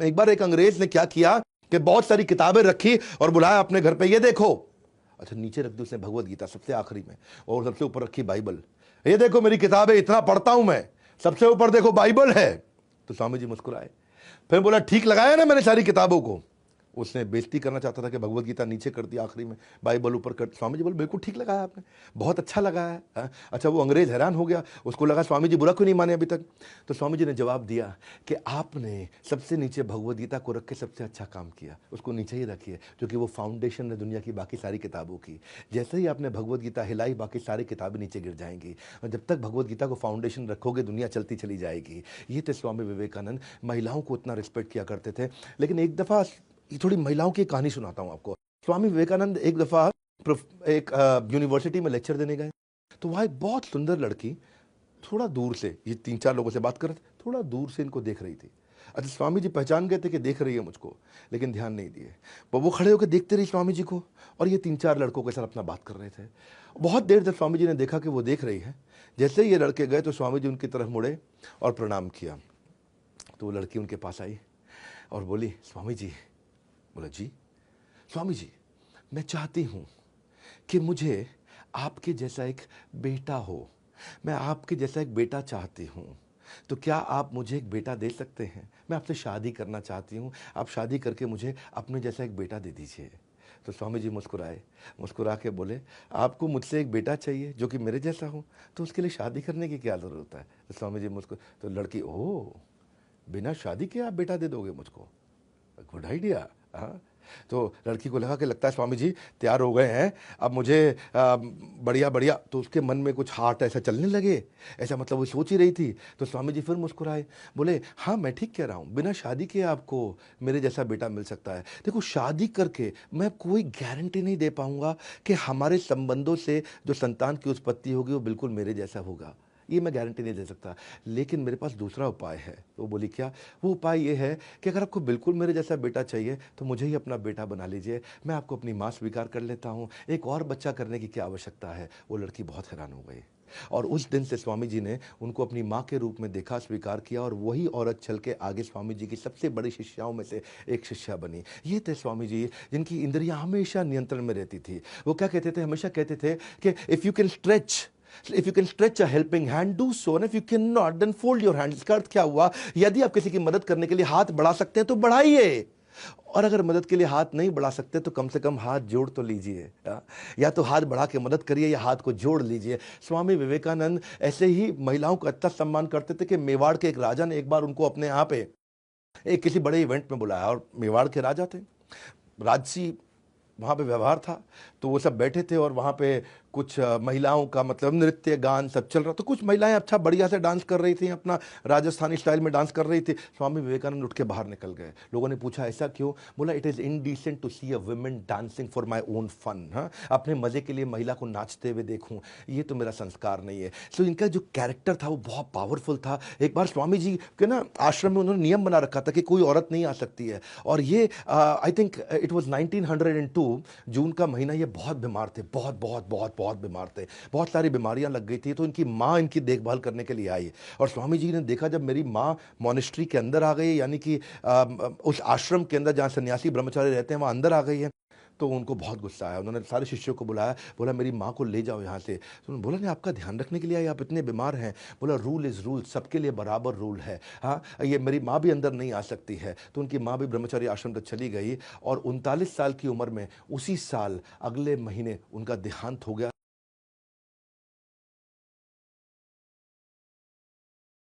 एक बार एक अंग्रेज ने क्या किया कि बहुत सारी किताबें रखी और बुलाया अपने घर पे, ये देखो। अच्छा, नीचे रख दी उसने भगवत गीता सबसे आखिरी में, और सबसे ऊपर रखी बाइबल। ये देखो मेरी किताबें, इतना पढ़ता हूं मैं, सबसे ऊपर देखो बाइबल है। तो स्वामी जी मुस्कुराए, फिर बोला ठीक लगाया ना मैंने सारी किताबों को। उसने बेइज्जती करना चाहता था कि भगवत गीता नीचे कर दी आखिरी में, बाइबल ऊपर कर। स्वामी जी बोले बिल्कुल ठीक लगाया आपने, बहुत अच्छा लगाया है। हाँ? अच्छा, वो अंग्रेज हैरान हो गया, उसको लगा स्वामी जी बुरा क्यों नहीं माने अभी तक। तो स्वामी जी ने जवाब दिया कि आपने सबसे नीचे भगवत गीता को रख के सबसे अच्छा काम किया, उसको नीचे ही रखिए, क्योंकि वो फाउंडेशन है दुनिया की बाकी सारी किताबों की। जैसे ही आपने भगवत गीता हिलाई, बाकी सारी किताबें नीचे गिर जाएंगी, और जब तक भगवत गीता को फाउंडेशन रखोगे दुनिया चलती चली जाएगी। ये थे स्वामी विवेकानंद, महिलाओं को उतना रिस्पेक्ट किया करते थे। लेकिन एक दफ़ा, ये थोड़ी महिलाओं की कहानी सुनाता हूं आपको। स्वामी विवेकानंद एक दफा एक यूनिवर्सिटी में लेक्चर देने गए, तो वहां एक बहुत सुंदर लड़की थोड़ा दूर से, ये 3-4 लोगों से बात कर रहे थे, थोड़ा दूर से इनको देख रही थी। अच्छा, स्वामी जी पहचान गए थे कि देख रही है मुझको, लेकिन ध्यान नहीं दिए। वो खड़े होकर देखते रही स्वामी जी को, और ये 3-4 लड़कों के साथ अपना बात कर रहे थे। बहुत देर तक स्वामी जी ने देखा कि वो देख रही है। जैसे ही ये लड़के गए तो स्वामी जी उनकी तरफ मुड़े और प्रणाम किया। तो वो लड़की उनके पास आई और बोली, स्वामी जी। बोला जी। स्वामी जी, मैं चाहती हूं कि मुझे आपके जैसा एक बेटा हो, मैं आपके जैसा एक बेटा चाहती हूं, तो क्या आप मुझे एक बेटा दे सकते हैं? मैं आपसे शादी करना चाहती हूं, आप शादी करके मुझे अपने जैसा एक बेटा दे दीजिए। तो स्वामी जी मुस्कुराए, मुस्कुरा के बोले, आपको मुझसे एक बेटा चाहिए जो कि मेरे जैसा हो, तो उसके लिए शादी करने की क्या ज़रूरत है? तो स्वामी जी तो लड़की, ओह, बिना शादी के आप बेटा दे दोगे मुझको, गुड आइडिया। हाँ, तो लड़की को लगा कि लगता है स्वामी जी तैयार हो गए हैं, अब मुझे बढ़िया बढ़िया। तो उसके मन में कुछ हार्ट ऐसा चलने लगे, ऐसा मतलब वो सोच ही रही थी। तो स्वामी जी फिर मुस्कुराए, बोले हाँ मैं ठीक कह रहा हूँ, बिना शादी के आपको मेरे जैसा बेटा मिल सकता है। देखो, शादी करके मैं कोई गारंटी नहीं दे पाऊंगा कि हमारे संबंधों से जो संतान की उत्पत्ति होगी वो बिल्कुल मेरे जैसा होगा, ये मैं गारंटी नहीं दे सकता, लेकिन मेरे पास दूसरा उपाय है। तो बोली क्या? वो उपाय ये है कि अगर आपको बिल्कुल मेरे जैसा बेटा चाहिए तो मुझे ही अपना बेटा बना लीजिए, मैं आपको अपनी माँ स्वीकार कर लेता हूँ, एक और बच्चा करने की क्या आवश्यकता है। वो लड़की बहुत हैरान हो गई, और उस दिन से स्वामी जी ने उनको अपनी माँ के रूप में देखा, स्वीकार किया, और वही औरत चल के आगे स्वामी जी की सबसे बड़ी शिष्याओं में से एक शिष्या बनी। ये थे स्वामी जी, जिनकी इंद्रियां हमेशा नियंत्रण में रहती थी। वो क्या कहते थे? हमेशा कहते थे कि if you can stretch a helping hand, do so, and if you can not then fold your hand. इसका अर्थ क्या हुआ? यदि आप किसी की मदद करने के लिए हाथ बढ़ा सकते हैं तो बढ़ाइए, और अगर मदद के लिए हाथ नहीं बढ़ा सकते तो कम से कम हाथ जोड़ तो लीजिए। या तो हाथ बढ़ा के मदद करिए या हाथ को जोड़ लीजिए। स्वामी विवेकानंद ऐसे ही महिलाओं का इतना सम्मान करते थे कि मेवाड़ के एक राजा ने एक बार उनको अपने यहाँ पे एक किसी बड़े इवेंट में बुलाया, और मेवाड़ के राजा थे, राजसी वहाँ पे व्यवहार था। तो वो सब बैठे थे, और वहाँ पे कुछ महिलाओं का मतलब नृत्य गान सब चल रहा। तो कुछ महिलाएं अच्छा बढ़िया से डांस कर रही थी, अपना राजस्थानी स्टाइल में डांस कर रही थी। स्वामी विवेकानंद उठ के बाहर निकल गए। लोगों ने पूछा ऐसा क्यों? बोला, it is indecent to see a women dancing for my own fun. हाँ, अपने मज़े के लिए महिला को नाचते हुए देखूं, ये तो मेरा संस्कार नहीं है। सो इनका जो कैरेक्टर था वो बहुत पावरफुल था। एक बार स्वामी जी के ना आश्रम में उन्होंने नियम बना रखा था कि कोई औरत नहीं आ सकती है, और ये आई थिंक इट वॉज 1902 जून का महीना। ये बहुत बीमार थे, बहुत बहुत बहुत बहुत बीमार थे, बहुत सारी बीमारियां लग गई थी। तो इनकी माँ इनकी देखभाल करने के लिए आई, और स्वामी जी ने देखा जब मेरी माँ मॉनेस्ट्री के अंदर आ गई, यानी कि उस आश्रम के अंदर जहाँ सन्यासी ब्रह्मचारी रहते हैं वहाँ अंदर आ गई है, तो उनको बहुत गुस्सा आया। उन्होंने सारे शिष्यों को बुलाया, बोला मेरी माँ को ले जाओ यहाँ से। तो उन्होंने बोला नहीं, आपका ध्यान रखने के लिए आई, आप इतने बीमार हैं। बोला रूल इज़ रूल, सबके लिए बराबर रूल है। हाँ, ये मेरी माँ भी अंदर नहीं आ सकती है। तो उनकी माँ भी ब्रह्मचारी आश्रम तक चली गई, और 39 साल की उम्र में उसी साल अगले महीने उनका देहांत हो गया।